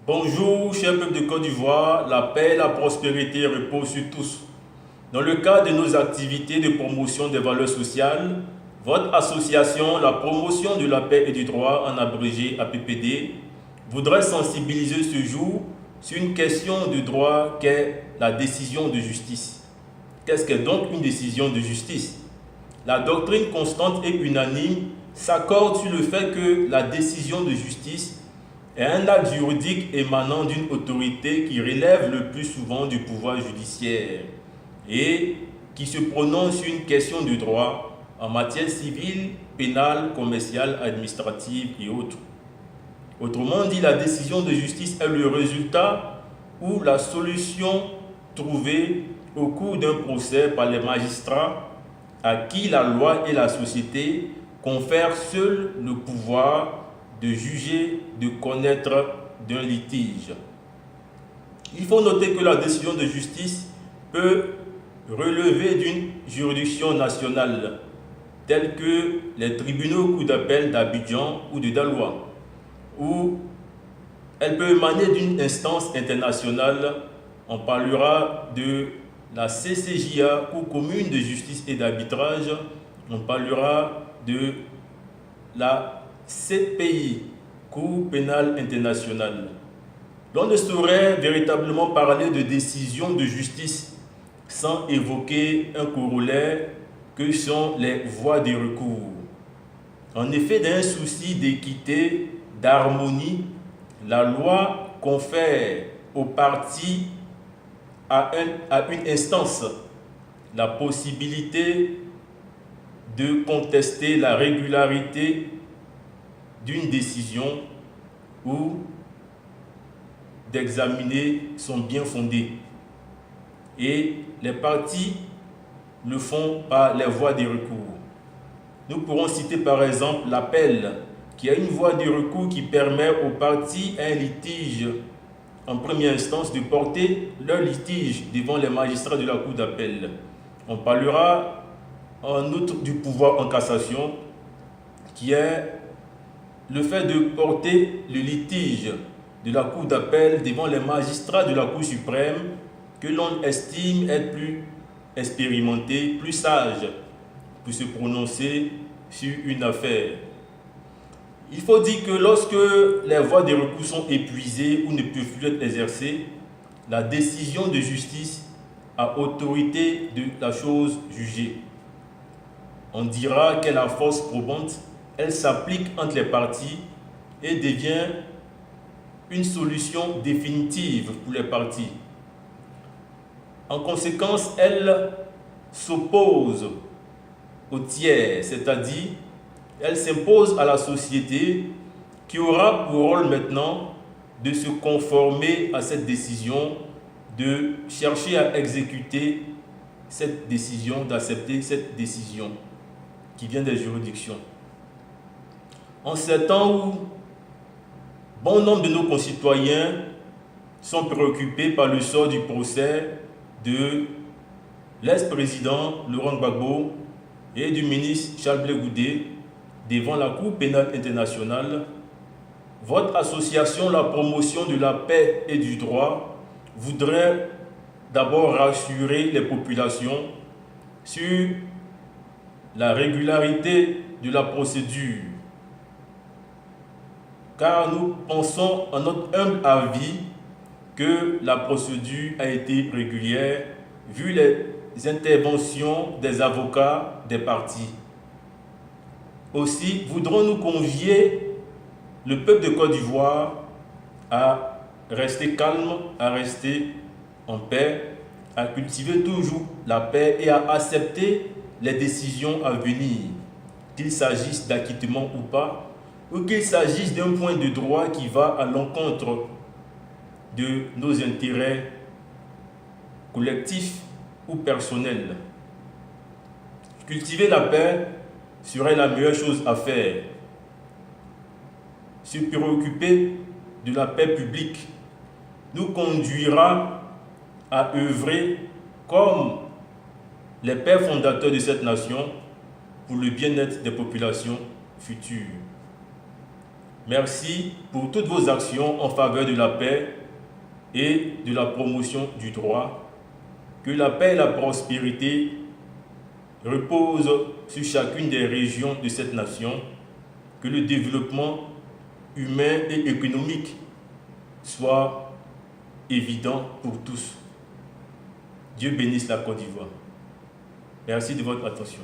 Bonjour, cher peuple de Côte d'Ivoire, la paix et la prospérité reposent sur tous. Dans le cadre de nos activités de promotion des valeurs sociales, votre association, la promotion de la paix et du droit, en abrégé APPD, voudrait sensibiliser ce jour sur une question de droit qu'est la décision de justice. Qu'est-ce qu'est donc une décision de justice? La doctrine constante et unanime s'accorde sur le fait que la décision de justice est un acte juridique émanant d'une autorité qui relève le plus souvent du pouvoir judiciaire et qui se prononce sur une question de droit en matière civile, pénale, commerciale, administrative et autres. Autrement dit, la décision de justice est le résultat ou la solution trouvée au cours d'un procès par les magistrats à qui la loi et la société confèrent seuls le pouvoir de juger, de connaître d'un litige. Il faut noter que la décision de justice peut relever d'une juridiction nationale, telle que les tribunaux cour d'appel d'Abidjan ou de Daloa, ou elle peut émaner d'une instance internationale. On parlera de la CCJA ou commune de justice et d'arbitrage. On parlera de la CPI, Cour pénale internationale. L'on ne saurait véritablement parler de décision de justice sans évoquer un corollaire que sont les voies de recours. En effet, d'un souci d'équité, d'harmonie, la loi confère aux parties à une instance la possibilité de contester la régularité d'une décision ou d'examiner son bien fondé. Et les parties le font par les voies de recours. Nous pourrons citer par exemple l'appel, qui a une voie de recours qui permet aux parties à un litige en première instance de porter leur litige devant les magistrats de la cour d'appel. On parlera en outre du pouvoir en cassation, qui est le fait de porter le litige de la cour d'appel devant les magistrats de la Cour suprême que l'on estime être plus expérimentés, plus sages pour se prononcer sur une affaire. Il faut dire que lorsque les voies de recours sont épuisées ou ne peuvent plus être exercées, la décision de justice a autorité de la chose jugée. On dira qu'elle a force probante, elle s'applique entre les parties et devient une solution définitive pour les parties. En conséquence, elle s'oppose au tiers, c'est-à-dire elle s'impose à la société qui aura pour rôle maintenant de se conformer à cette décision, de chercher à exécuter cette décision, d'accepter cette décision qui vient des juridictions. En ces temps où bon nombre de nos concitoyens sont préoccupés par le sort du procès de l'ex-président Laurent Gbagbo et du ministre Charles Blé Goudé devant la Cour pénale internationale, votre association, la promotion de la paix et du droit, voudrait d'abord rassurer les populations sur la régularité de la procédure. Car nous pensons, en notre humble avis, que la procédure a été régulière vu les interventions des avocats des parties. Aussi, voudrons-nous convier le peuple de Côte d'Ivoire à rester calme, à rester en paix, à cultiver toujours la paix et à accepter les décisions à venir, qu'il s'agisse d'acquittement ou pas, ou qu'il s'agisse d'un point de droit qui va à l'encontre de nos intérêts collectifs ou personnels. Cultiver la paix serait la meilleure chose à faire. Se préoccuper de la paix publique nous conduira à œuvrer comme les pères fondateurs de cette nation pour le bien-être des populations futures. Merci pour toutes vos actions en faveur de la paix et de la promotion du droit. Que la paix et la prospérité reposent sur chacune des régions de cette nation. Que le développement humain et économique soit évident pour tous. Dieu bénisse la Côte d'Ivoire. Merci de votre attention.